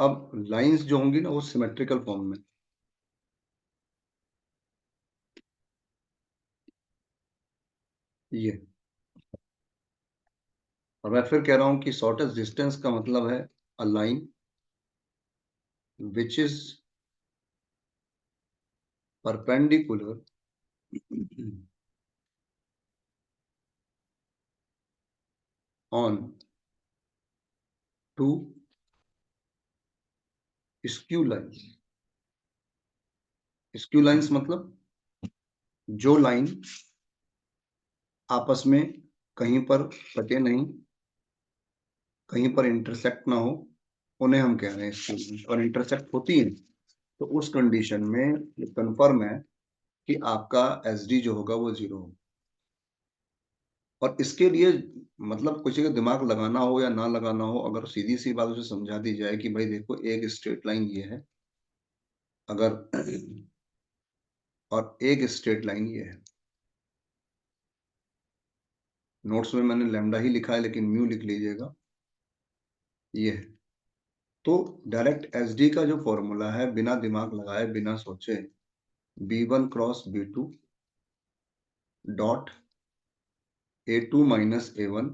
अब लाइंस जो होंगी ना वो सिमेट्रिकल फॉर्म में, ये, और मैं फिर कह रहा हूं कि शॉर्टेस्ट डिस्टेंस का मतलब है a line which is perpendicular on two skew lines. Skew lines मतलब जो लाइन आपस में कहीं पर कटे नहीं, कहीं पर इंटरसेक्ट ना हो, उन्हें हम कह रहे हैं स्क्यू लाइंस। और इंटरसेक्ट होती है तो उस कंडीशन में ये कंफर्म है कि आपका एस डी जो होगा वो 0 होगा। और इसके लिए मतलब किसी का दिमाग लगाना हो या ना लगाना हो, अगर सीधी सी बात उसे समझा दी जाए कि भाई देखो एक स्ट्रेट लाइन ये है, अगर और एक स्ट्रेट लाइन ये है, नोट्स में मैंने लैम्डा ही लिखा है लेकिन म्यू लिख लीजिएगा, ये है। तो डायरेक्ट एस डी का जो फॉर्मूला है, बिना दिमाग लगाए बिना सोचे, B1 cross B2 dot A2 minus A1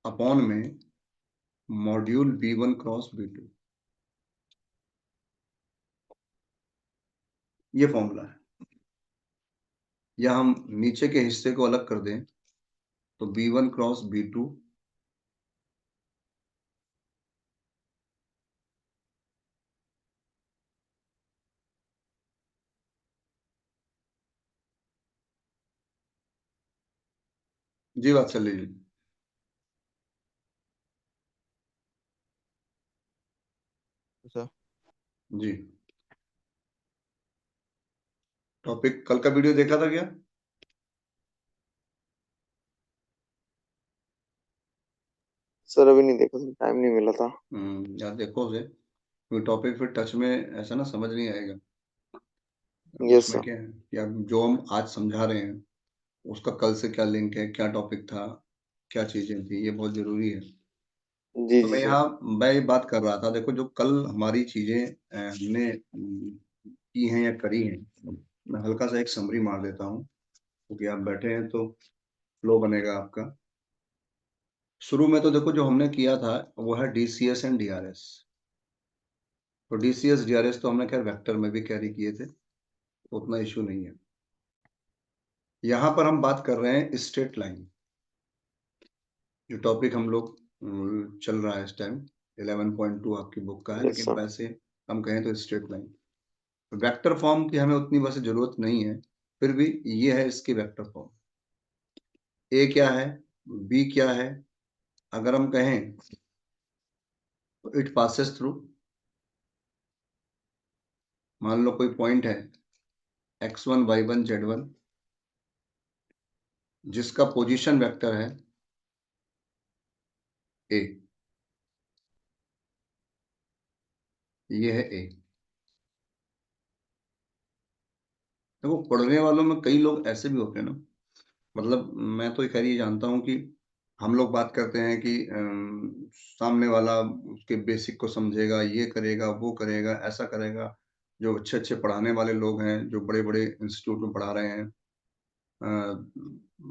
upon में मॉड्यूल B1 क्रॉस B2, ये फॉर्मूला है। या हम नीचे के हिस्से को अलग कर दें तो B1 क्रॉस B2 जी बात चल लीजिए अच्छा जी। टॉपिक कल का वीडियो देखा था क्या? सर, अभी नहीं देखा, टाइम नहीं मिला था। यार देखो उसे, क्योंकि टॉपिक फिर टच में ऐसा ना समझ नहीं आएगा। अब यस उसमें सर। क्या है कि अब जो हम आज समझा रहे हैं उसका कल से क्या लिंक है, क्या टॉपिक था, क्या चीजें थी, ये बहुत जरूरी है। जी तो जी सर। मैं ये बात कर रहा था, देखो जो कल हमारी चीजें हमने की हैं या करी हैं, मैं हल्का सा एक समरी मार देता हूँ क्योंकि आप बैठे हैं तो फ्लो बनेगा आपका। शुरू में तो देखो जो हमने किया था वो है डीसीएस एंड डीआरएस। तो डीसीएस डीआरएस तो हमने खैर वेक्टर में भी कैरी किए थे, तो उतना इश्यू नहीं है। यहाँ पर हम बात कर रहे हैं स्ट्रेट लाइन, जो टॉपिक हम लोग चल रहा है इस टाइम 11.2 आपकी बुक का है, यस लेकिन सर। वैसे हम कहें तो स्ट्रेट लाइन। वेक्टर फॉर्म की हमें उतनी वैसे जरूरत नहीं है, फिर भी ये है इसकी वेक्टर फॉर्म। ए क्या है, बी क्या है, अगर हम कहें तो इट पासेस थ्रू, मान लो कोई पॉइंट है x1 y1 z1 जिसका पोजीशन वेक्टर है ए, ये है ए। देखो पढ़ने वालों में कई लोग ऐसे भी होते हैं ना, मतलब मैं तो खैर ये जानता हूँ कि हम लोग बात करते हैं कि सामने वाला उसके बेसिक को समझेगा, ये करेगा वो करेगा ऐसा करेगा। जो अच्छे अच्छे पढ़ाने वाले लोग हैं, जो बड़े बड़े इंस्टीट्यूट में पढ़ा रहे हैं,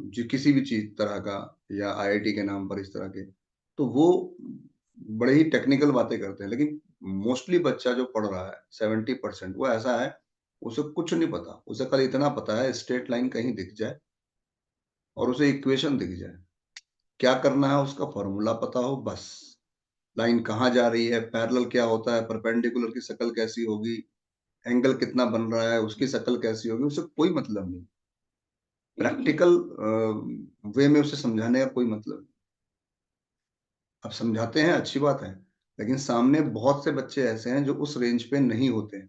जो किसी भी चीज तरह का, या आईआईटी के नाम पर इस तरह के, तो वो बड़े ही टेक्निकल बातें करते हैं। लेकिन मोस्टली बच्चा जो पढ़ रहा है 70% वो ऐसा है, उसे कुछ नहीं पता, उसे कल इतना पता है स्ट्रेट लाइन कहीं दिख जाए और उसे इक्वेशन दिख जाए, क्या करना है उसका फॉर्मूला पता हो बस। लाइन कहाँ जा रही है, पैरेलल क्या होता है, परपेंडिकुलर की शक्ल कैसी होगी, एंगल कितना बन रहा है उसकी शक्ल कैसी होगी, उसे कोई मतलब नहीं। प्रैक्टिकल वे में उसे समझाने का कोई मतलब नहीं। अब समझाते हैं अच्छी बात है, लेकिन सामने बहुत से बच्चे ऐसे हैं जो उस रेंज पे नहीं होते हैं।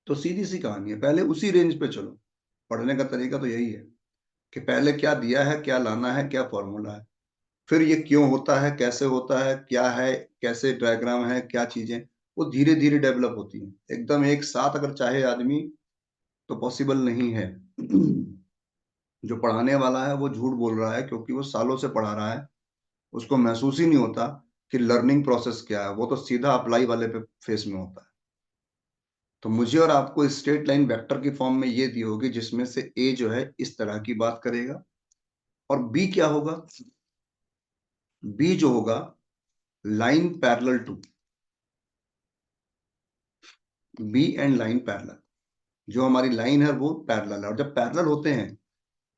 तो सीधी सी कहानी है, पहले उसी रेंज पे चलो। पढ़ने का तरीका तो यही है कि पहले क्या दिया है, क्या लाना है, क्या फॉर्मूला है, फिर ये क्यों होता है, कैसे होता है, क्या है, कैसे डायग्राम है, क्या चीजें, वो धीरे धीरे डेवलप होती है। एकदम एक साथ अगर चाहे आदमी तो पॉसिबल नहीं है। जो पढ़ाने वाला है वो झूठ बोल रहा है, क्योंकि वो सालों से पढ़ा रहा है, उसको महसूस ही नहीं होता कि लर्निंग प्रोसेस क्या है, वो तो सीधा अप्लाई वाले पे फेस में होता है। तो मुझे और आपको स्ट्रेट लाइन वेक्टर की फॉर्म में ये दी होगी, जिसमें से ए जो है इस तरह की बात करेगा, और बी क्या होगा, बी जो होगा line parallel to, B and line parallel, जो हमारी लाइन है वो पैरेलल है। और जब पैरेलल होते हैं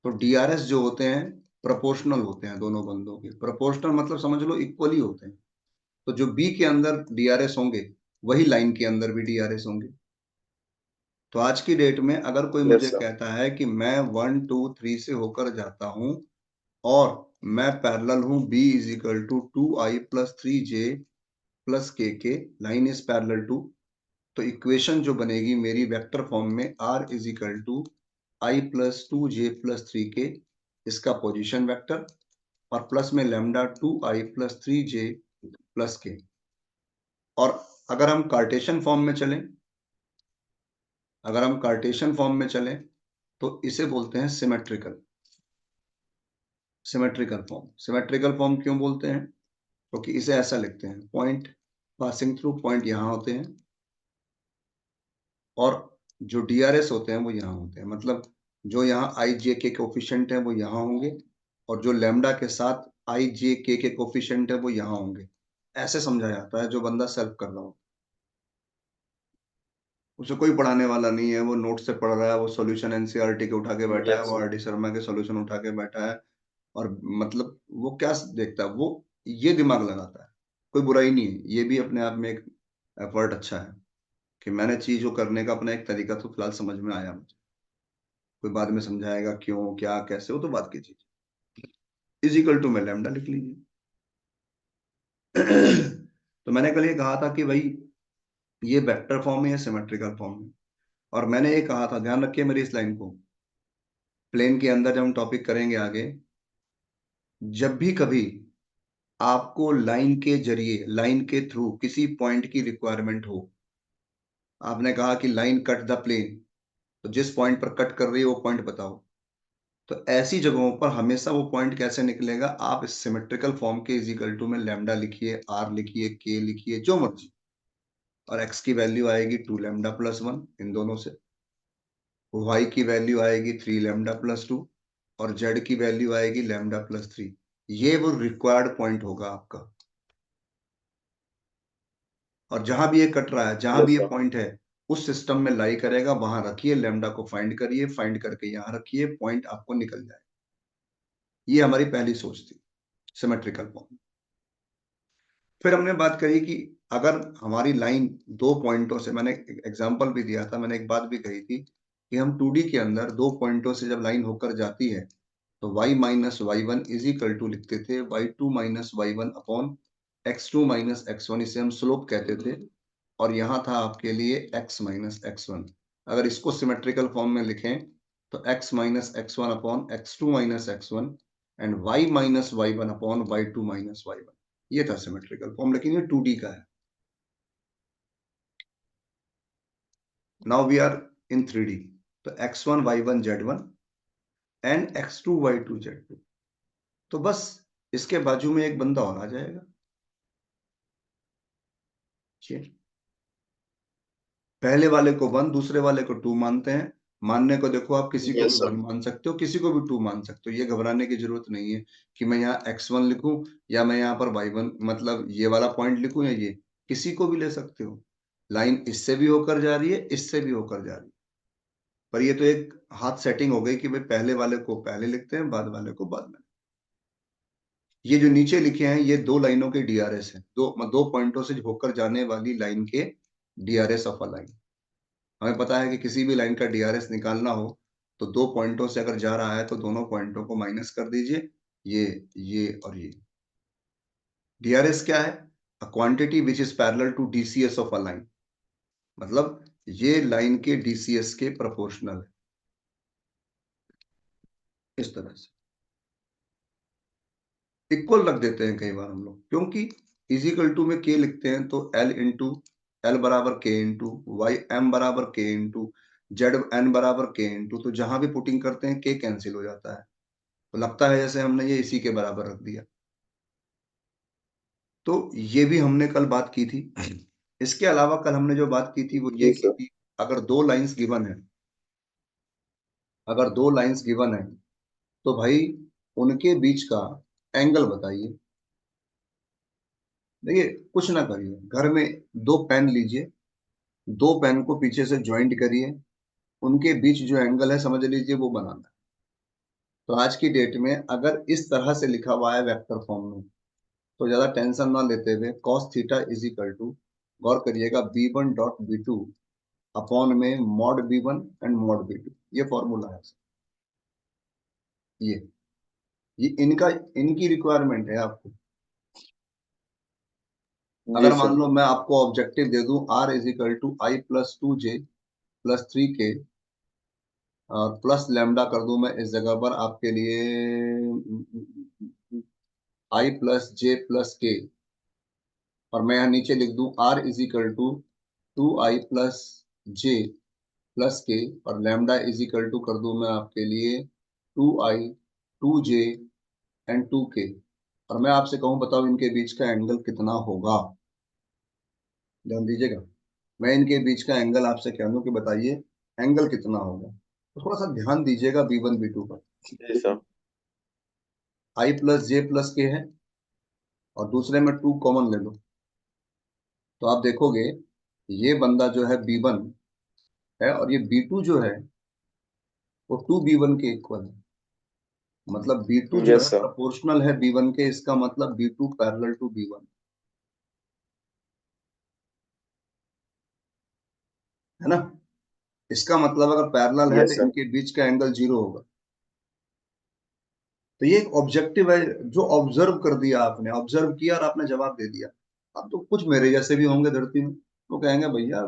तो डीआरएस जो होते हैं प्रोपोर्शनल होते हैं, दोनों बंदों के प्रोपोर्शनल मतलब समझ लो इक्वली होते हैं। तो जो बी के अंदर डीआरएस होंगे वही लाइन के अंदर भी डीआरएस होंगे। तो आज की डेट में अगर कोई मुझे यस सर। कहता है कि मैं 1 2 3 से होकर जाता हूं और मैं पैरेलल हूं B is equal to 2i+3j के, लाइन इज पैरेलल टू, तो इक्वेशन जो बनेगी मेरी वेक्टर फॉर्म में r is equal to i+2j+3k, इसका पोजीशन वेक्टर, और प्लस में लैम्डा 2i+3j+k। और अगर हम कार्टेशियन फॉर्म में चलें, तो इसे बोलते हैं सिमेट्रिकल फॉर्म। सिमेट्रिकल फॉर्म क्यों बोलते हैं? क्योंकि इसे ऐसा लिखते हैं, पॉइंट पासिंग थ्रू, पॉइंट यहाँ होते हैं और जो डीआरएस होते हैं वो यहाँ होते हैं। मतलब जो यहाँ आई जे के कोफिशिएंट है वो यहाँ होंगे, और जो लैम्डा के साथ आई जे के कोफिशिएंट है वो यहाँ होंगे। ऐसे समझा जाता है जो बंदा सेल्फ कर रहा हो, उसे कोई पढ़ाने वाला नहीं है, वो नोट से पढ़ रहा है, वो सॉल्यूशन एनसीईआरटी के उठा के बैठा है, यस वो सर। आर डी शर्मा के सॉल्यूशन उठा के बैठा है। और मतलब वो क्या देखता है, वो ये दिमाग लगाता है। कोई बुराई नहीं है, ये भी अपने आप में एक एफर्ट अच्छा है कि मैंने चीज को करने का अपना एक तरीका तो फिलहाल समझ में आया मुझे। कोई बाद में समझाएगा क्यों क्या कैसे, वो तो बात की चीज। इजिकल टू में लैम्डा लिख लीजिए। तो मैंने कल ये कहा था कि भाई ये वेक्टर फॉर्म है या सिमेट्रिकल फॉर्म है, और मैंने ये कहा था, ध्यान रखिए मेरी इस लाइन को, प्लेन के अंदर जब हम टॉपिक करेंगे आगे, जब भी कभी आपको लाइन के जरिए, लाइन के थ्रू किसी पॉइंट की रिक्वायरमेंट हो, आपने कहा कि लाइन कट द प्लेन, तो जिस पॉइंट पर कट कर रही है वो पॉइंट बताओ, तो ऐसी जगहों पर हमेशा वो पॉइंट कैसे निकलेगा, आप इस सिमेट्रिकल फॉर्म के इजिकल टू में लैम्डा लिखिए, आर लिखिए, के लिखिए, जो मर्जी, और एक्स की वैल्यू आएगी 2λ+1 इन दोनों से, वाई की वैल्यू आएगी 3λ+2, और जेड की वैल्यू आएगी λ+3। ये वो रिक्वायर्ड पॉइंट होगा आपका। और जहां भी ये कट रहा है, जहां भी यस ये सर। पॉइंट है, उस सिस्टम में लाई करेगा, वहां रखिए, लैम्डा को फाइंड करिए, फाइंड करके यहां रखिए, पॉइंट आपको निकल जाए। ये हमारी पहली सोच थी सिमेट्रिकल फॉर्म। फिर हमने बात करी कि अगर हमारी लाइन दो पॉइंटों से, मैंने एग्जांपल भी दिया था, मैंने एक बात भी कही थी कि हम 2D के अंदर दो पॉइंटों से जब लाइन होकर जाती है तो y-y1 इज इक्वल टू लिखते थे y2-y1 अपॉन x2-x1, इसे हम स्लोप कहते थे, और यहाँ था आपके लिए x-x1। अगर इसको सिमेट्रिकल फॉर्म में लिखें तो x-x1 upon x2-x1 and y-y1 upon y2-y1। ये था सिमेट्रिकल फॉर्म, लेकिन ये 2D का है। Now we are in 3D, तो x1y1z1 एंड x2y2z2, तो बस इसके बाजू में एक बंदा और आ जाएगा। पहले वाले को 1, दूसरे वाले को 2 मानते हैं। मानने को देखो, आप किसी को भी यस 1 सर। मान सकते हो, किसी को भी 2 मान सकते हो, ये घबराने की जरूरत नहीं है कि मैं यहाँ x1 लिखूं या मैं यहाँ पर y1, मतलब ये वाला पॉइंट लिखूं या ये, किसी को भी ले सकते हो। लाइन इससे भी होकर जा रही है, इससे भी होकर जा रही है, पर ये तो एक हाथ सेटिंग हो गई कि भाई पहले वाले को पहले लिखते हैं, बाद वाले को बाद में। ये जो नीचे लिखे हैं ये दो लाइनों के डीआरएस है, दो पॉइंटों से होकर जाने वाली लाइन के डीआरएस ऑफ अ लाइन। हमें पता है कि किसी भी लाइन का डीआरएस निकालना हो तो दो पॉइंटों से अगर जा रहा है तो दोनों पॉइंटों को माइनस कर दीजिए, ये और ये। डीआरएस क्या है? A quantity which is parallel to DCS of a line, मतलब ये लाइन के डीसीएस के प्रोपोर्शनल है, इस तरह से इक्वल रख देते हैं कई बार हम लोग, क्योंकि इजिकल टू में के लिखते हैं तो एल बराबर के इंटू वाई, एम बराबर के इंटू जेड, एन बराबर के इंटू, तो जहां भी पुटिंग करते हैं के कैंसिल हो जाता है, तो लगता है जैसे हमने ये इसी के बराबर रख दिया। तो ये भी हमने कल बात की थी। इसके अलावा कल हमने जो बात की थी वो ये जी की सर। थी, अगर दो लाइंस गिवन है, अगर दो लाइंस गिवन है तो भाई उनके बीच का एंगल बताइए। देखिए कुछ ना करिए, घर में दो पेन लीजिए, दो पेन को पीछे से ज्वाइंट करिए, उनके बीच जो एंगल है समझ लीजिए वो बनाना है। तो आज की डेट में अगर इस तरह से लिखा हुआ है वेक्टर फॉर्म में, तो ज्यादा टेंशन ना लेते हुए cos theta is equal to, गौर करिएगा, b1 डॉट b2 अपॉन में mod b1 and mod b2, ये फॉर्मूला है। ये ये इनका, इनकी रिक्वायरमेंट है आपको। जी अगर मान सर। लो मैं आपको ऑब्जेक्टिव दे दूं r is equal to i+2j +3k और प्लस लैम्डा कर दूं मैं इस जगह पर आपके लिए i+j+k, और मैं यहाँ नीचे लिख दूं r is equal to 2i+j+k, और लैम्डा इज इक्वल टू कर दूं मैं आपके लिए 2i 2j एंड 2k, और मैं आपसे कहूं बताओ इनके बीच का एंगल कितना होगा। ध्यान दीजिएगा, मैं इनके बीच का एंगल आपसे कह दूं कि बताइए एंगल कितना होगा, तो थोड़ा सा ध्यान दीजिएगा b1 b2 पर। जी सर। i+j+k है और दूसरे में 2 कॉमन ले लो, तो आप देखोगे ये बंदा जो है b1 है और ये b2 जो है वो 2b1 के इक्वल है। मतलब b2 जो यस है सर। प्रोपोर्शनल है b1 के, इसका मतलब b2 पैरेलल टू b1 है ना। इसका मतलब अगर पैरेलल है यस तो सर। इनके बीच का एंगल 0 होगा। तो ये एक ऑब्जेक्टिव है जो ऑब्जर्व कर दिया आपने, ऑब्जर्व किया और आपने जवाब दे दिया। अब तो कुछ मेरे जैसे भी होंगे धरती में, वो कहेंगे भैया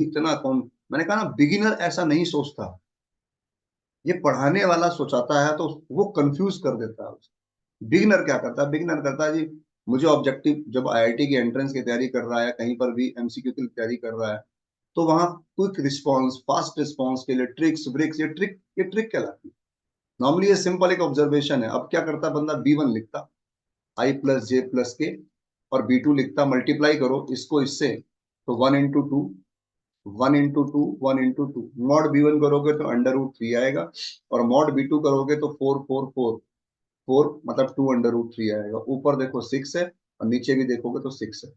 इतना कौन, मैंने कहा ना बिगिनर ऐसा नहीं सोचता, ये पढ़ाने वाला सोचाता है तो वो कंफ्यूज कर देता है। बिगिनर क्या करता है, बिगिनर करता है जी, मुझे ऑब्जेक्टिव जब आईआईटी की एंट्रेंस की तैयारी कर रहा है, कहीं पर भी एमसीक्यू की तैयारी कर रहा है, तो वहां क्विक रिस्पॉन्स, फास्ट रिस्पॉन्स के लिए ट्रिक्स ब्रिक्स, ये ट्रिक कहलाती है। नॉर्मली ये सिंपल एक ऑब्जर्वेशन है। अब क्या करता है बंदा, b1 लिखता i+j+k और b2 लिखता, मल्टीप्लाई करो इसको इससे, तो 1 into 2, 1 into 2, 1 into 2, mod b1 करोगे तो √3 आएगा, और मॉड b2 करोगे तो 4 4 4, 4 मतलब 2 √3 आएगा। ऊपर देखो 6 है और नीचे भी देखोगे तो 6 है,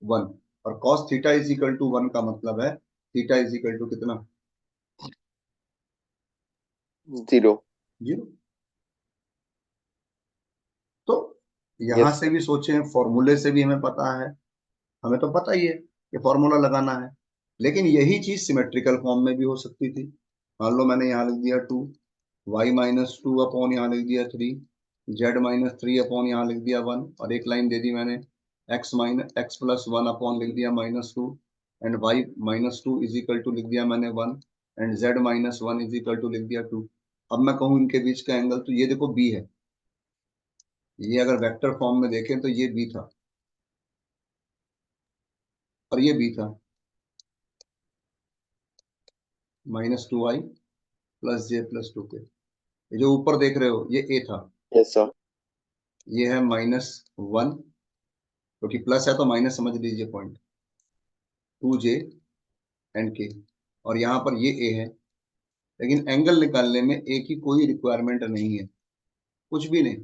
1। और cos theta is equal to 1 का मतलब है थीटा इज इक्वल टू कितना, 0। 0। तो यहां यस से सर। भी सोचें, फॉर्मूले से भी हमें पता है, हमें तो पता ही है कि फॉर्मूला लगाना है। लेकिन यही चीज सिमेट्रिकल फॉर्म में भी हो सकती थी। मान लो मैंने यहाँ लिख दिया 2, y-2 अपॉन यहाँ लिख दिया 3, z-3 अपॉन यहाँ लिख दिया 1, और एक लाइन दे दी मैंने x+1 अपॉन लिख दिया -2, and y-2 is equal to लिख दिया मैंने 1, and z-1 is equal to लिख दिया 2। अब मैं कहूँ इनके बीच का एंगल, तो ये देखो b है, ये अगर वेक्टर फॉर्म में देखें तो ये b था और ये b था, -2i+j+2k। ये जो ऊपर देख रहे हो ये ए था, यस सर। ये है -1, क्योंकि प्लस है तो माइनस समझ लीजिए पॉइंट, 2j एंड के, और यहाँ पर ये ए है। लेकिन एंगल निकालने में ए की कोई रिक्वायरमेंट नहीं है, कुछ भी नहीं।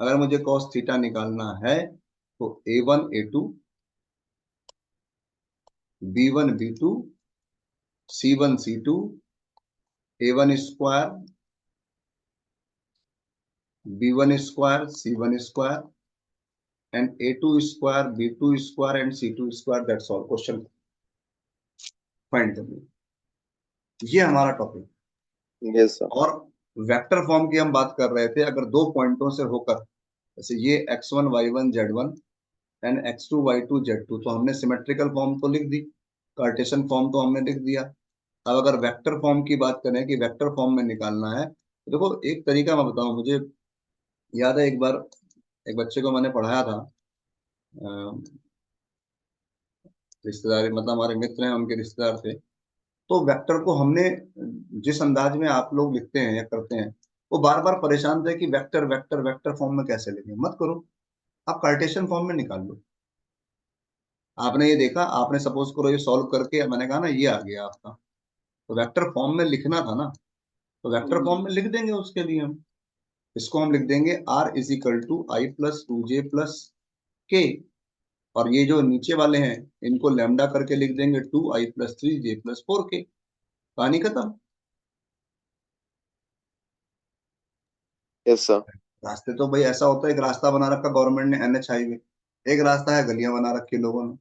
अगर मुझे cos थीटा निकालना है तो a1 a2, b1 b2, c1 c2, a1 square, b1 square, c1 square, and a2 square, b2 square and c2 square, that's all. Question find करनी, ये हमारा टॉपिक। Yes sir. और वेक्टर फॉर्म की हम बात कर रहे थे, अगर दो पॉइंटों से होकर, जैसे ये x1 y1 z1 and x2 y2 z2, तो हमने सिमेट्रिकल फॉर्म तो लिख दी, कार्टेशियन फॉर्म तो हमने लिख दिया। अब अगर वेक्टर फॉर्म की बात करें कि वेक्टर फॉर्म में निकालना है, तो देखो एक तरीका मैं बताऊं, मुझे याद है एक बार एक बच्चे को मैंने पढ़ाया था, रिश्तेदारी मतलब हमारे मित्र हैं, उनके रिश्तेदार थे। तो वेक्टर को हमने जिस अंदाज में आप लोग लिखते हैं या करते हैं, वो बार बार परेशान थे कि वेक्टर वेक्टर वेक्टर फॉर्म में कैसे लिखें। मत करो, आप कार्टेशियन फॉर्म में निकाल लो। आपने ये देखा, आपने सपोज करो ये सॉल्व करके मैंने कहा ना ये आ गया आपका, तो वेक्टर फॉर्म में लिखना था ना, तो वेक्टर फॉर्म में लिख देंगे उसके लिए हम। इसको हम लिख देंगे r is equal to i plus two j plus k, और ये जो नीचे वाले हैं इनको लैम्डा करके लिख देंगे two i plus three j plus four k. कहानी खत्म। Yes sir. रास्ते तो भाई ऐसा होता है, एक रास्ता बना रखा गवर्नमेंट ने एनएच हाईवे, एक रास्ता है गलियां बना रखी लोगों ने,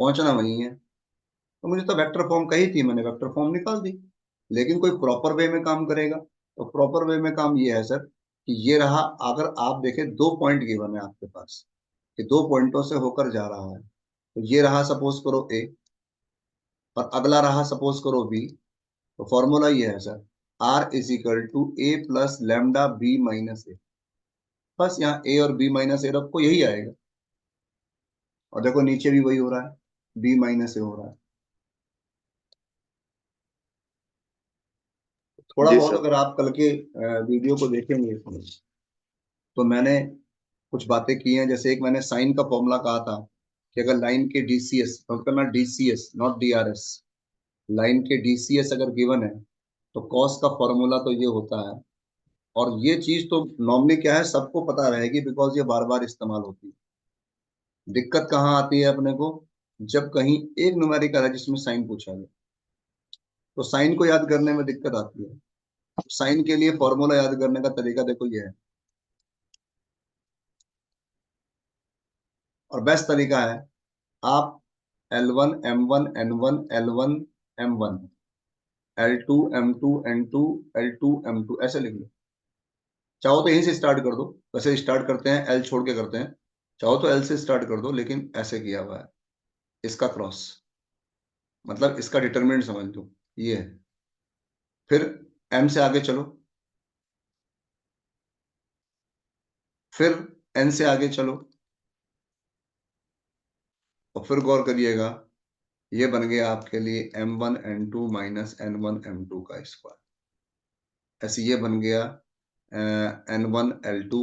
पहुंचना वही है। तो मुझे तो वेक्टर फॉर्म कही थी, मैंने वेक्टर फॉर्म निकाल दी। लेकिन कोई प्रॉपर वे में काम करेगा, तो प्रॉपर वे में काम ये है सर कि ये रहा, अगर आप देखें दो पॉइंट गिवन है आपके पास, कि दो पॉइंटों से होकर जा रहा है, तो ये रहा सपोज करो ए, और अगला रहा सपोज करो बी। तो फॉर्मूला ये है sir, R is equal to A plus lambda B minus A. बस यहाँ ए और बी माइनस ए रखो, यही आएगा। और देखो नीचे भी वही हो रहा है, बी माइनस ए हो रहा है। थोड़ा जी बहुत सर। अगर आप कल के वीडियो को देखेंगे तो मैंने कुछ बातें की हैं। जैसे एक मैंने साइन का फॉर्मूला कहा था कि अगर लाइन के डीसीएस, नोट करना डीसीएस नॉट डीआरएस, लाइन के डीसीएस अगर गिवन है तो कॉस का फॉर्मूला तो ये होता है। और ये चीज तो नॉर्मली क्या है, सबको पता रहेगी, बिकॉज ये बार बार इस्तेमाल होती है। दिक्कत कहाँ आती है अपने को, जब कहीं एक न्यूमेरिकल है जिसमें साइन पूछा गया, तो साइन को याद करने में दिक्कत आती है। साइन के लिए फॉर्मूला याद करने का तरीका देखो ये है, और बेस्ट तरीका है, आप L1 M1 N1 L1 M1 L2 M2 N2 L2 M2 ऐसे लिख लो। चाहो तो यहीं से स्टार्ट कर दो, वैसे स्टार्ट करते हैं एल छोड़ के करते हैं, चाहो तो एल से स्टार्ट कर दो, लेकिन ऐसे किया हुआ है। इसका क्रॉस मतलब इसका डिटरमिनेंट समझ लो ये है। फिर एम से आगे चलो, फिर एन से आगे चलो, और फिर गौर करिएगा, ये बन गया आपके लिए M1 N2 minus N1 M2 का स्क्वायर। ऐसे ये बन गया N1 L2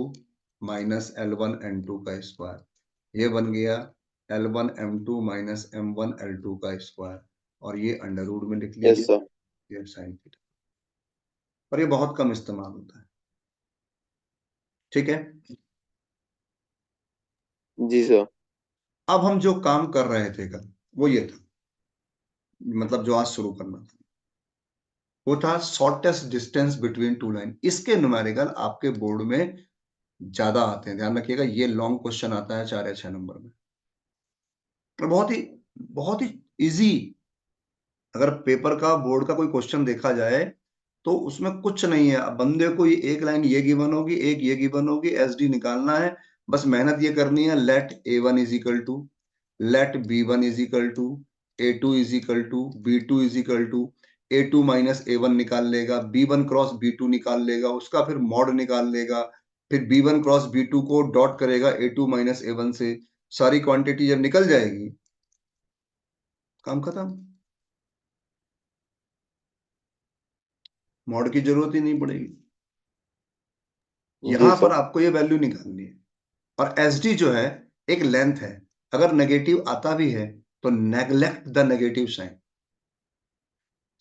minus L1 N2 का स्क्वायर। ये बन गया L1 M2 minus M1 L2 का स्क्वायर, और ये अंडर रूट में लिख यस लीजिए, सर। ये साइन थीटा। और ये बहुत कम इस्तेमाल होता है। ठीक है। जी सर। अब हम जो काम कर रहे थे कल, वो ये था, मतलब जो आज शुरू करना था, वो था shortest distance between two line. इसके न्यूमेरिकल आपके बोर्ड में ज्यादा आते हैं, ध्यान रखिएगा, ये लॉन्ग क्वेश्चन आता है 4 या 6 नंबर में, और बहुत ही इजी। अगर पेपर का बोर्ड का कोई क्वेश्चन देखा जाए तो उसमें कुछ नहीं है। अब बंदे को ये एक लाइन ये गिवन होगी, एक ये गिवन होगी, एस डी निकालना है। बस मेहनत ये करनी है, let A1 is equal to, let B1 is equal to, A2 is equal to, B2 is equal to, A2 minus A1 निकाल लेगा, B1 क्रॉस B2 निकाल लेगा, उसका फिर मॉड निकाल लेगा, फिर B1 cross B2 co dot करेगा A2 माइनस A1 से। सारी क्वांटिटी जब निकल जाएगी, काम खत्म, मॉड की जरूरत ही नहीं पड़ेगी। जी यहां पर सर। आपको ये वैल्यू निकालनी है। और एस डी जो है एक लेंथ है, अगर नेगेटिव आता भी है तो neglect the negative sign.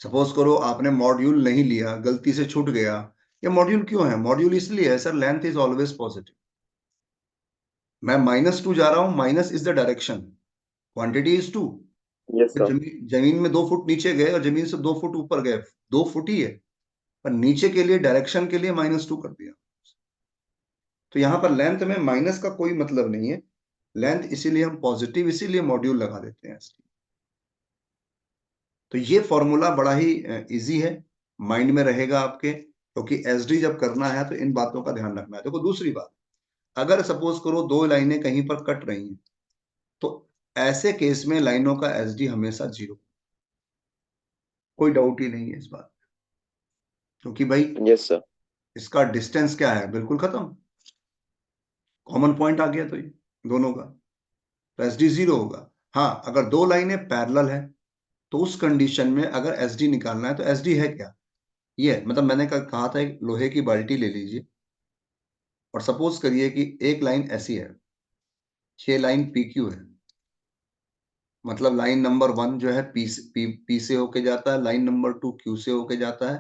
Suppose करो आपने मॉड्यूल नहीं लिया, गलती से छूट गया, ये मॉड्यूल क्यों है? मॉड्यूल इसलिए है sir, length is always positive. मैं -2 जा रहा हूं, minus is the direction, quantity is 2। Yes sir. जमीन में 2 फुट नीचे गए और जमीन से 2 फुट ऊपर गए, 2 फुट ही है, पर नीचे के लिए डायरेक्शन के लिए -2 कर दिया। तो यहां पर लेंथ में माइनस का कोई मतलब नहीं है, लेंथ इसीलिए हम पॉजिटिव, इसीलिए मॉड्यूल लगा देते हैं। तो ये फॉर्मूला बड़ा ही इजी है, माइंड में रहेगा आपके, क्योंकि एसडी जब करना है तो इन बातों का ध्यान रखना है। देखो दूसरी बात, अगर सपोज करो दो लाइनें कहीं पर कट रही हैं, तो ऐसे केस में लाइनों का एसडी हमेशा 0, कोई डाउट ही नहीं है इस बात, क्योंकि भाई यस सर। इसका डिस्टेंस क्या है, बिल्कुल खत्म, कॉमन पॉइंट आ गया तो ये दोनों का, तो एसडी 0 होगा। हाँ, अगर दो लाइनें पैरेलल है तो उस कंडीशन में अगर एसडी निकालना है तो एसडी है क्या, ये मतलब मैंने कहा था एक लोहे की बाल्टी ले लीजिए, और सपोज करिए कि एक लाइन ऐसी है, 6 लाइन पी क्यू है, मतलब लाइन नंबर 1 जो है पी से होके जाता है, लाइन नंबर 2 क्यू से होके जाता है।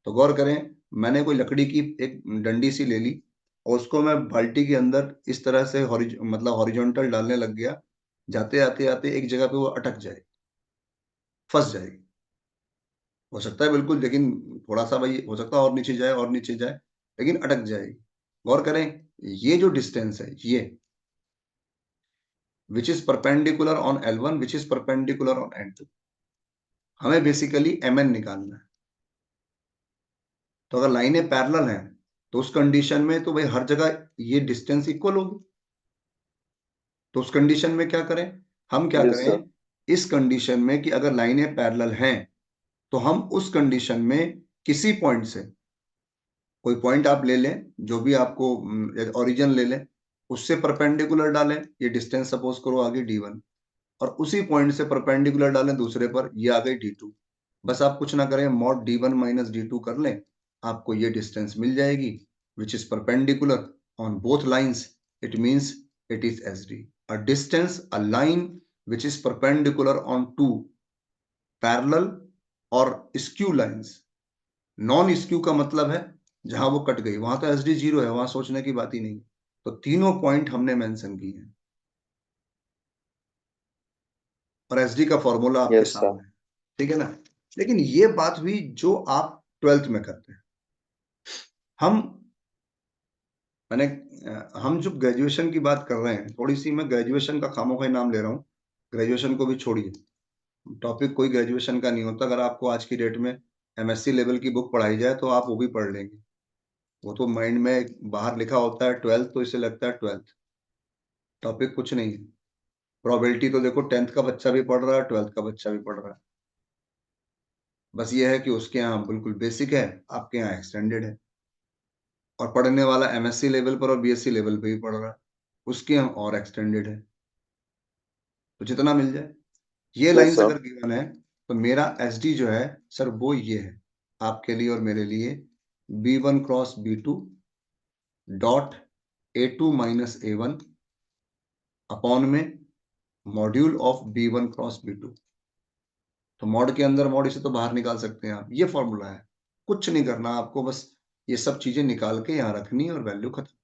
तो गौर करें, मैंने कोई लकड़ी की एक डंडी सी ले ली और उसको मैं बाल्टी के अंदर इस तरह से मतलब हॉरिजॉन्टल डालने लग गया। जाते आते आते एक जगह पे वो अटक जाए, फंस जाएगी। हो सकता है बिल्कुल, लेकिन थोड़ा सा भाई हो सकता है और नीचे जाए और नीचे जाए, लेकिन अटक जाएगी। गौर करें, ये जो डिस्टेंस है ये विच is perpendicular on L1 which is perpendicular on N2, हमें बेसिकली mn निकालना है। तो अगर लाइनें पैरेलल हैं तो उस कंडीशन में तो भाई हर जगह ये डिस्टेंस इक्वल होगी। तो उस कंडीशन में क्या करें, हम क्या यस सर। करें, इस कंडीशन में कि अगर लाइनें पैरेलल हैं तो हम उस कंडीशन में किसी पॉइंट से, कोई पॉइंट आप ले लें जो भी आपको ओरिजिन ले लें, उससे परपेंडिकुलर डालें, ये डिस्टेंस सपोज करो आगे d1, और उसी पॉइंट से परपेंडिकुलर डालें दूसरे पर, ये आ गई d2। बस आप कुछ ना करें, मॉड d1 माइनस d2 कर लें, आपको ये डिस्टेंस मिल जाएगी which is perpendicular on both lines, it means it is SD। A distance, a line which is perpendicular on two parallel और स्क्यू लाइन्स। नॉन स्क्यू का मतलब है जहां वो कट गई, वहां तो SD 0 है, वहां सोचने की बात ही नहीं। तो तीनों पॉइंट हमने मेंशन किए हैं और SD का फॉर्मूला आपके यस सर। सामने है, ठीक है ना। लेकिन ये बात हुई जो आप 12th में करते हैं। हम मैंने हम जो ग्रेजुएशन की बात कर रहे हैं, थोड़ी सी मैं ग्रेजुएशन का खामोखा नाम ले रहा हूँ, ग्रेजुएशन को भी छोड़िए, टॉपिक कोई ग्रेजुएशन का नहीं होता। अगर आपको आज की डेट में MSc लेवल की बुक पढ़ाई जाए तो आप वो भी पढ़ लेंगे, वो तो माइंड में बाहर लिखा होता है 12th, तो इसे लगता है 12th, टॉपिक कुछ नहीं है। प्रोबेबिलिटी तो देखो 10th का बच्चा भी पढ़ रहा है, 12th का बच्चा भी पढ़ रहा है। बस ये है कि उसके यहाँ बिल्कुल बेसिक है, आपके यहाँ एक्सटेंडेड है। और पढ़ने वाला MSc लेवल पर और BSc लेवल पे भी पढ़ रहा है, उसके यहाँ और एक्सटेंडेड है। तो जितना मिल जाए, ये यस लाइंस सर। अगर गिवन है तो मेरा SD जो है सर वो ये है, आपके लिए और मेरे लिए, B1 cross B2 dot A2 minus A1 upon में module of B1 cross B2। तो मॉड के अंदर मॉड, इसे तो बाहर निकाल सकते हैं आप, ये फॉर्मूला है। कुछ नहीं करना आपको, बस ये सब चीजें निकाल के यहाँ रखनी है और वैल्यू खत्म,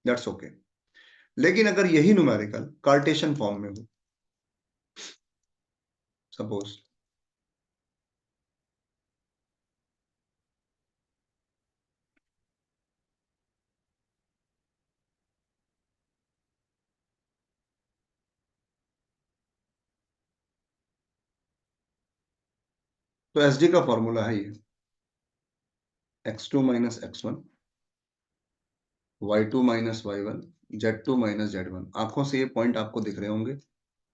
दैट्स ओके। लेकिन अगर यही न्यूमेरिकल कार्टेशियन फॉर्म में हो, सपोज, तो SD का फॉर्मूला है ये, x2 minus x1, y2 minus y1, z2 minus z1। आंखों से ये पॉइंट आपको दिख रहे होंगे,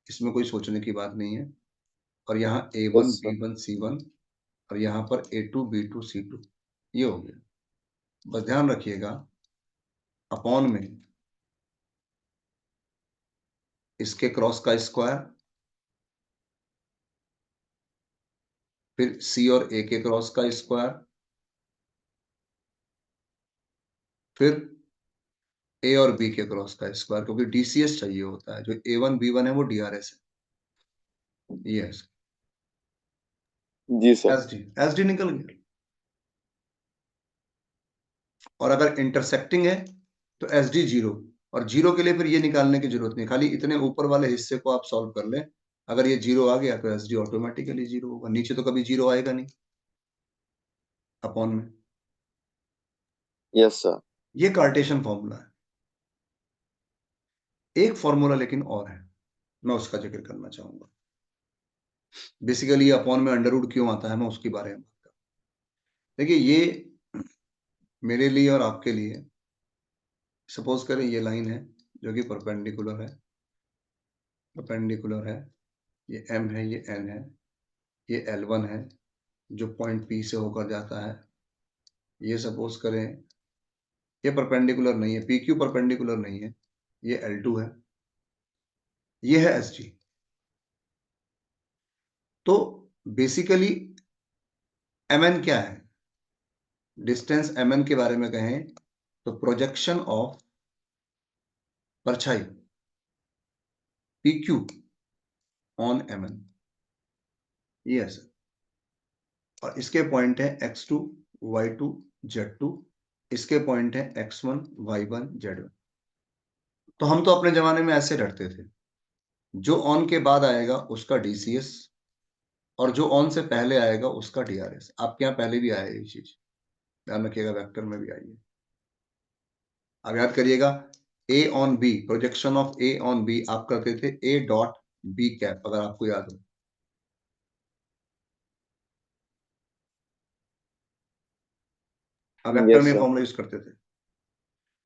इसमें कोई सोचने की बात नहीं है। और यहाँ A1 yes sir. B1 C1 और यहाँ पर A2 B2 C2, ये हो गया। बस ध्यान रखिएगा, अपॉन में इसके क्रॉस का स्क्वायर, फिर C और A के क्रॉस का स्क्वायर, फिर A और B के क्रॉस का स्क्वायर, क्योंकि DCS चाहिए होता है, जो A1 B1 है वो DRS है। ये जी सर। SD निकल गया। और अगर इंटरसेक्टिंग है तो SD 0, और जीरो के लिए फिर ये निकालने की जरूरत नहीं, खाली इतने ऊपर वाले हिस्से को आप सॉल्व कर लें। अगर ये 0 आ गया तो SD ऑटोमेटिकली 0 होगा, नीचे तो कभी 0 आएगा नहीं अपॉन में। Yes sir. ये कार्टेशियन फॉर्मूला है। एक फॉर्मूला लेकिन और है, मैं उसका जिक्र करना चाहूंगा। बेसिकली अपॉन में अंडर रूट क्यों आता है, मैं उसके बारे में बात करूं। देखिए, ये मेरे लिए और आपके लिए, सपोज करें ये लाइन है जो कि परपेंडिकुलर है, परपेंडिकुलर है, ये M है, ये N है, ये L1 है जो पॉइंट P से होकर जाता है। ये सपोज करें ये परपेंडिकुलर नहीं है, PQ परपेंडिकुलर नहीं है, ये L2 है, ये है SG। तो बेसिकली MN क्या है, डिस्टेंस MN के बारे में कहें तो प्रोजेक्शन ऑफ परछाई PQ ऑन mn, ये है सर। और इसके पॉइंट है x2 y2 z2, इसके पॉइंट है x1 y1 z1। तो हम तो अपने जमाने में ऐसे रटते थे, जो ऑन के बाद आएगा उसका डीसीएस, और जो ऑन से पहले आएगा उसका डीआरएस। आपके यहाँ पहले भी आया ये चीज, ध्यान रखिएगा, वेक्टर में भी आई है। अब याद करिएगा, A on B, projection of A on B आप करते थे ए डॉट बी कैप, अगर आपको याद हो। अब वेक्टर यस में सर। फॉर्मूला यूज करते थे,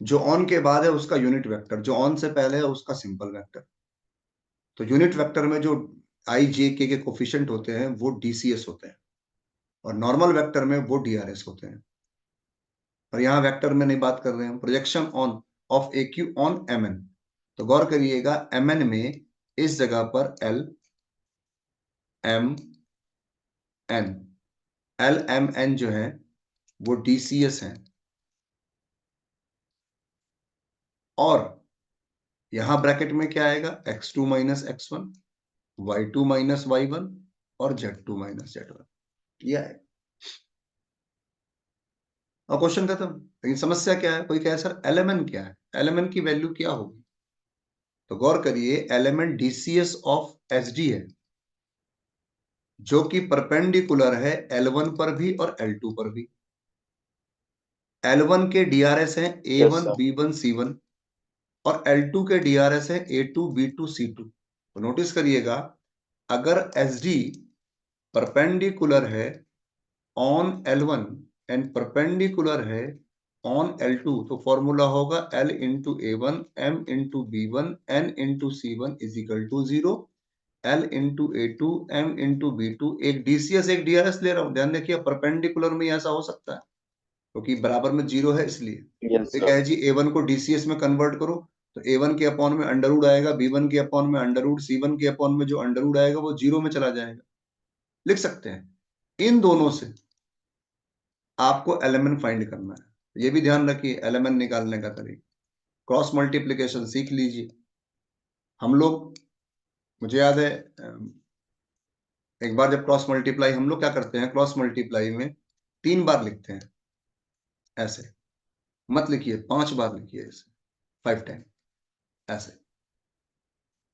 जो ऑन के बाद है उसका यूनिट वेक्टर, जो ऑन से पहले है उसका सिंपल वेक्टर। तो यूनिट वेक्टर में जो आई जे के कोफिशिएंट होते हैं वो डीसीएस होते हैं, और नॉर्मल वेक्टर में वो डीआरएस होते हैं। और यहाँ वेक्टर में नहीं बात कर रहे हैं, projection on of a Q on M N. तो गौर करिएगा, एम एन में इस जगह पर L M N, L M N जो है वो डीसीएस है, और यहां ब्रैकेट में क्या आएगा, x2 minus x1, y2 minus y1 और z2 माइनस z1, ये आएगा। और क्वेश्चन खत्म। लेकिन समस्या क्या है, कोई कहे सर एलिमेंट क्या है, एलिमेंट की वैल्यू क्या होगी? तो गौर करिए, एलिमेंट डीसीएस ऑफ एसडी है, जो कि परपेंडिकुलर है L1 पर भी और L2 पर भी। L1 के डीआरएस हैं yes A1 sir. B1 C1, और L2 के डीआरएस है A2 B2 C2। तो नोटिस करिएगा, अगर एसडी परपेंडिकुलर है ऑन L1 एंड परपेंडिकुलर है ऑन L2, तो फॉर्मूला होगा L into A1 M into B1 N into C1 is equal to 0, L into A2 M into B2। एक DCS एक DRS ले रहा हूं, ध्यान देखिए, परपेंडिकुलर में ऐसा हो सकता है क्योंकि बराबर में 0 है इसलिए। यस तो सर। कहे जी A1 को डीसीएस में कन्वर्ट करो, तो A1 के अपॉन में अंडर रूट आएगा, B1 के अपॉन में अंडर रूट, C1 के अपॉन में जो अंडर रूट आएगा वो 0 में चला जाएगा। लिख सकते हैं इन दोनों से आपको एलिमेंट फाइंड करना है। ये भी ध्यान रखिए, एलिमेंट निकालने का तरीका, क्रॉस मल्टीप्लिकेशन सीख लीजिए। हम लोग, मुझे याद है एक बार जब क्रॉस मल्टीप्लाई, हम लोग क्या करते हैं, क्रॉस मल्टीप्लाई में 3 बार लिखते हैं, ऐसे मत लिखिए, 5 बार लिखिए, ऐसे 5 टाइम, ऐसे।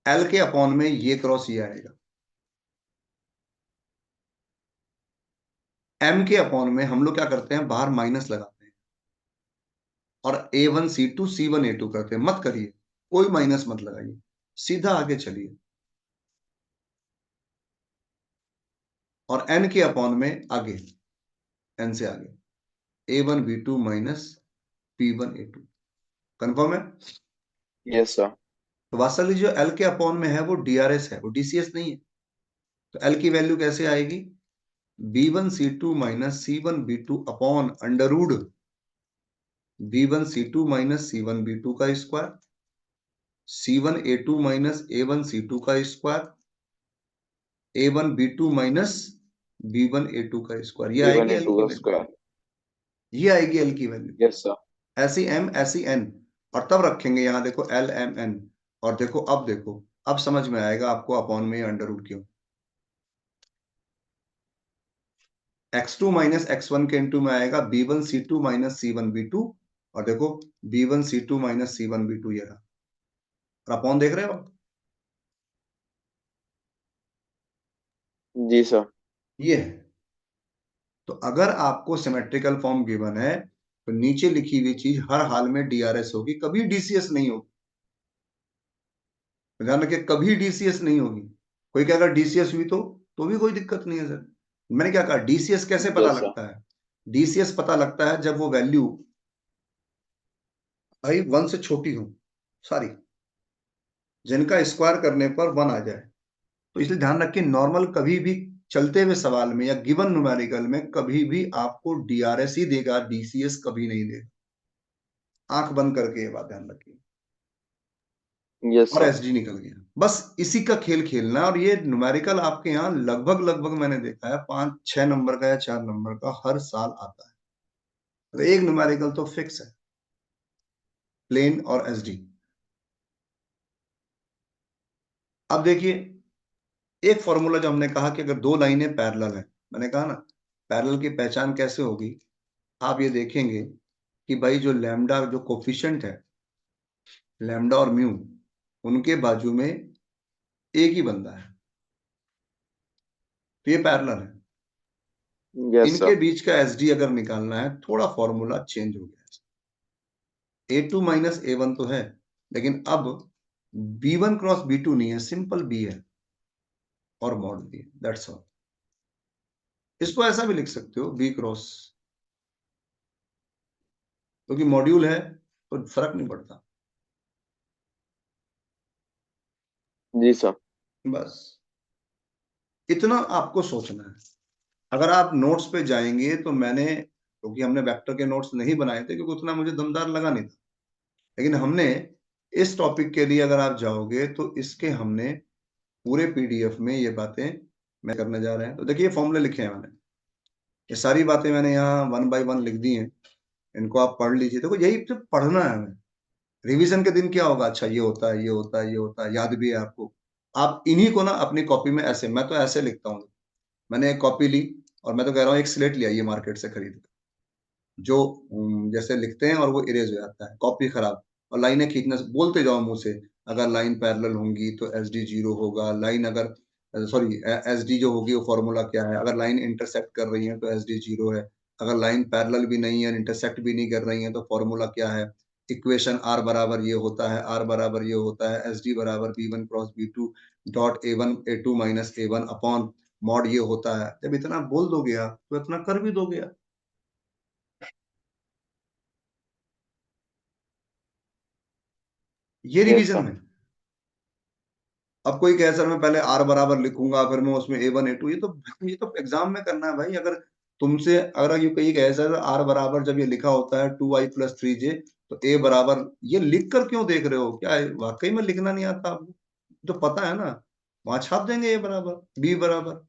एल के अपॉन में ये क्रॉस ये आएगा, एम के अपॉन में हम लोग क्या करते हैं, बाहर माइनस लगाते हैं, और A1 C2 C1 A2 करते हैं। मत करिए, कोई माइनस मत लगाइए, सीधा आगे चलिए, और एन के अपॉन में आगे, एन से आगे A1 B2 minus P1 A2। Confirm है? Yes sir. तो वास्तव में जो एल के अपॉन में है वो डीआरएस है, वो डीसीएस नहीं है। तो एल की वैल्यू कैसे आएगी, B1 C2 minus C1 B2 upon under root B1 C2 minus C1 B2 का square, C1 A2 minus A1 C2 का square, A1 B2 minus B1 A2 का स्क्वायर। ये B1 आएगी एल A2 की का वैल्यू, स्क्वायर। ये आएगी L की वैल्यू। Yes sir. ऐसी एम ऐसी एन, और तब रखेंगे यहां देखो एल एम एन, और देखो, अब देखो, अब समझ में आएगा आपको अपॉन में अंडर रूट क्यों। x2 माइनस x1 के इंटू में आएगा B1 C2 minus C1 B2, और देखो B1 C2 minus C1 B2 ये रहा, और अपॉन देख रहे हो आप? जी सर। ये है। तो अगर आपको सिमेट्रिकल फॉर्म गिवन है, तो नीचे लिखी हुई चीज हर हाल में डीआरएस होगी, कभी डीसीएस नहीं होगी। ध्यान रखिए, कभी डीसीएस नहीं होगी। कोई क्या, अगर डीसीएस हुई तो भी कोई दिक्कत नहीं है सर। मैंने क्या कहा, डीसीएस कैसे पता यस सर। लगता है? डीसीएस पता लगता है जब वो वैल्यू भाई 1 से छोटी हो, सारी, जिनका स्क्वायर करने पर 1 आ जाए। तो इसलिए ध्यान रखिए, नॉर्मल कभी भी चलते हुए सवाल में या गिवन न्यूमेरिकल में कभी भी आपको डीआरएस ही देगा, डीसीएस कभी नहीं देगा। आंख बंद करके ये बात ध्यान रखिए। यस और सर। एसडी निकल गया, बस इसी का खेल खेलना है। और ये न्यूमेरिकल आपके यहाँ लगभग लगभग मैंने देखा है 5-6 नंबर का या 4 नंबर का हर साल आता है। तो एक न्यूमेरिकल तो फिक्स है, प्लेन और एसडी। अब देखिए, एक फॉर्मूला जो हमने कहा कि अगर दो लाइनें पैरेलल है, मैंने कहा ना पैरेलल की पहचान कैसे होगी, आप ये देखेंगे कि भाई जो लैम्डा जो कोफिशिएंट है, लैम्डा और म्यू, उनके बाजू में एक ही बंदा है, तो ये पैरेलल है। यस इनके सर। बीच का एस डी अगर निकालना है, थोड़ा फॉर्मूला चेंज हो गया है। A2 माइनस A1 तो है, लेकिन अब B1 क्रॉस B2 नहीं है, सिंपल B है और मॉड B है, दैट्स ऑल। इसको ऐसा भी लिख सकते हो B क्रॉस, क्योंकि मॉड्यूल है तो फर्क नहीं पड़ता। जी सर। बस इतना आपको सोचना है। अगर आप नोट्स पे जाएंगे तो मैंने, क्योंकि हमने वेक्टर के नोट्स नहीं बनाए थे क्योंकि उतना मुझे दमदार लगा नहीं था, लेकिन हमने इस टॉपिक के लिए अगर आप जाओगे तो इसके हमने पूरे पीडीएफ में ये बातें मैं करने जा रहे हैं। तो देखिए फॉर्मूले लिखे हैं मैंने, ये सारी बातें मैंने यहाँ वन बाय वन लिख दी हैं, इनको आप पढ़ लीजिए। देखो यही तो पढ़ना है हमें। रिवीजन के दिन क्या होगा, अच्छा ये होता है, ये होता है, ये होता है, याद भी है आपको। आप इन्हीं को ना अपनी कॉपी में ऐसे, मैं तो ऐसे लिखता हूँ। मैंने एक कॉपी ली और मैं तो कह रहा हूँ एक स्लेट लिया ये मार्केट से खरीद के, जो जैसे लिखते हैं और वो इरेज हो जाता है, कॉपी खराब, और लाइनें खींचना बोलते जाओ मुंह से। अगर लाइन पैरेलल होंगी तो एस डी जीरो होगा, लाइन अगर सॉरी एस डी जो होगी वो फॉर्मूला क्या है, अगर लाइन इंटरसेक्ट कर रही है तो एस डी जीरो है, अगर लाइन पैरेलल भी नहीं है, इंटरसेक्ट भी नहीं कर रही है तो फॉर्मूला क्या है। इक्वेशन आर बराबर ये होता है, आर बराबर ये होता है, एस डी बराबर B one cross B two dot A one A two minus A one upon mod ये होता है। जब इतना बोल दोगे आप तो इतना कर भी दोगे आप। ये यस रिवीजन सर। में। अब कोई कहे सर मैं पहले आर बराबर लिखूंगा फिर मैं उसमें ए वन ए टू, ये तो एग्जाम में करना है भाई। अगर तुमसे अगर ये कहीं कहे सर आर बराबर जब ये लिखा होता है 2i+3j, तो ए बराबर ये लिख कर क्यों देख रहे हो, क्या है वाकई में लिखना नहीं आता आपको? तो पता है ना, वहां छाप देंगे ए बराबर बी बराबर।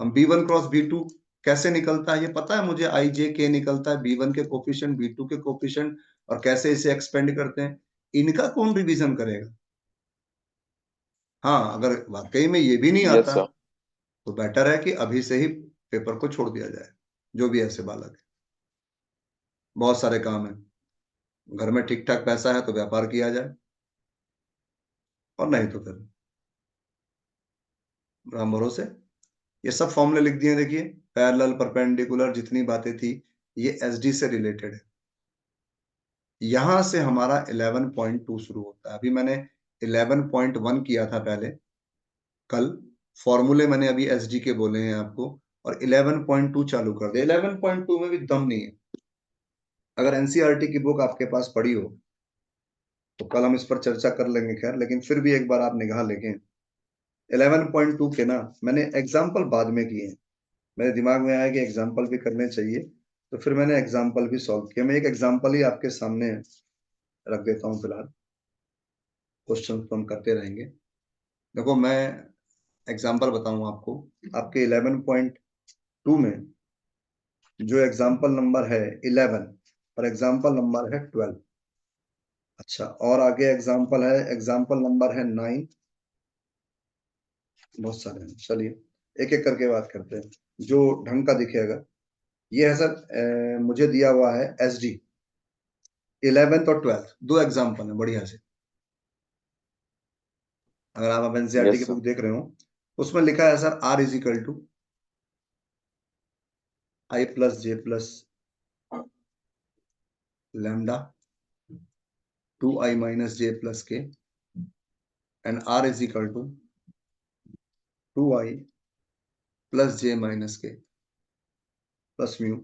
हम B1 क्रॉस B2 कैसे निकलता है ये पता है मुझे, आई जे के निकलता है, B1 के कोफिशिएंट B2 के कोफिशिएंट, और कैसे इसे एक्सपेंड करते हैं। इनका कौन रिवीजन करेगा? हाँ, अगर वाकई में ये भी नहीं यस आता सर। तो बेटर है कि अभी से ही पेपर को छोड़ दिया जाए। जो भी ऐसे बालक है, बहुत सारे काम है, घर में ठीक ठाक पैसा है तो व्यापार किया जाए, और नहीं तो फिर राम भरोसे। ये सब फॉर्मूले लिख दिए देखिए, पैरेलल परपेंडिकुलर जितनी बातें थी ये एसडी से रिलेटेड है। यहां से हमारा 11.2 शुरू होता है। अभी मैंने 11.1 किया था पहले कल, फॉर्मूले मैंने अभी एसडी के बोले हैं आपको, और 11.2 चालू कर दिया। 11.2 में भी दम नहीं है। अगर एनसीईआरटी की बुक आपके पास पड़ी हो तो कल हम इस पर चर्चा कर लेंगे खैर, लेकिन फिर भी एक बार आप निगाह लेंगे। 11.2 के ना मैंने एग्जाम्पल बाद में किए हैं, मेरे दिमाग में आया कि एग्जाम्पल भी करने चाहिए, तो फिर मैंने एग्जाम्पल भी सॉल्व किया। मैं एक एग्जाम्पल ही आपके सामने रख देता हूँ फिलहाल, क्वेश्चन तो हम करते रहेंगे। देखो मैं एग्जाम्पल बताऊं आपको, आपके 11.2 में जो एग्जाम्पल नंबर है 11 और एग्जाम्पल नंबर है 12। अच्छा, और आगे एग्जाम्पल है, एग्जाम्पल नंबर है 9। बहुत सारे हैं, चलिए एक एक करके बात करते हैं जो ढंग का दिखेगा। ये है सर मुझे दिया हुआ है एस डी 11th और 12th, दो एग्जाम्पल है बढ़िया से। अगर आप एनसीईआरटी की यस सर। बुक देख रहे हो, उसमें लिखा है sir R is equal to I+J+ lambda 2i-j+k and R is equal to 2i+j-k plus mu.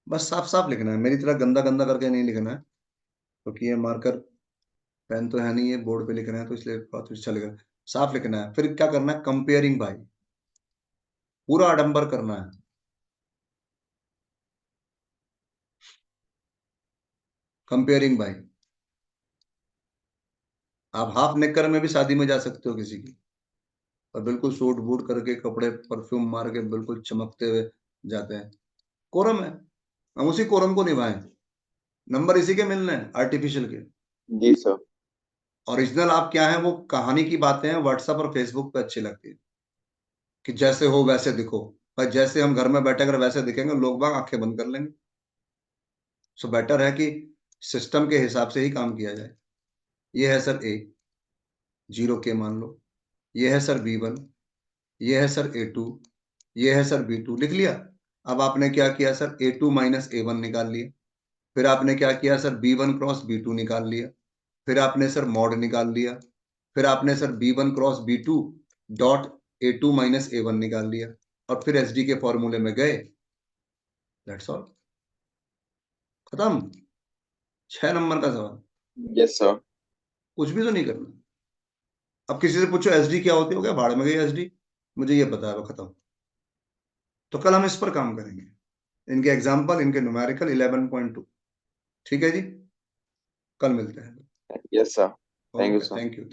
बस साफ साफ लिखना है, मेरी तरह गंदा गंदा करके नहीं लिखना है, क्योंकि ये मार्कर पेन तो है नहीं, ये बोर्ड पे लिखना है तो इसलिए बहुत अच्छा लिखना है। साफ लिखना है, फिर क्या करना है, कंपेयरिंग भाई, पूरा आडंबर करना है। कंपेयरिंग भाई, आप हाफ नेकर में भी शादी में जा सकते हो किसी की, और बिल्कुल सूट बूट करके कपड़े परफ्यूम मार के बिल्कुल चमकते हुए जाते हैं। कोरम है, हम उसी कोरम को निभाएं। नंबर इसी के मिलने हैं आर्टिफिशियल के। जी सर। ओरिजिनल आप क्या है, वो कहानी की बातें हैं व्हाट्सएप और फेसबुक पे अच्छी लगती है कि जैसे हो वैसे दिखो, पर जैसे हम घर में बैठे अगर वैसे दिखेंगे लोग बाग आंखें बंद कर लेंगे। सो बेटर है कि सिस्टम के हिसाब से ही काम किया जाए। ये है सर ए, 0 के मान लो, ये है सर B1, ये है सर A2, ये है सर B2, लिख लिया। अब आपने क्या किया सर, A2 माइनस A1 निकाल लिया। फिर आपने क्या किया सर, B1 क्रॉस B2 निकाल लिया। फिर आपने सर मॉड निकाल लिया। फिर आपने sir B1 cross B2 dot A2 minus A1 निकाल लिया, और फिर SD के फॉर्मूले में गए। दैट्स ऑल, खत्म। 6 नंबर का सवाल, यस सर। कुछ भी तो नहीं करना। अब किसी से पूछो SD क्या होती है, हो गया भाड़ में गई SD, मुझे ये पता है, वो खत्म। तो कल हम इस पर काम करेंगे, इनके एग्जाम्पल, इनके न्यूमेरिकल 11.2। ठीक है जी, कल मिलते हैं। Yes sir. Thank you okay, sir. Thank you.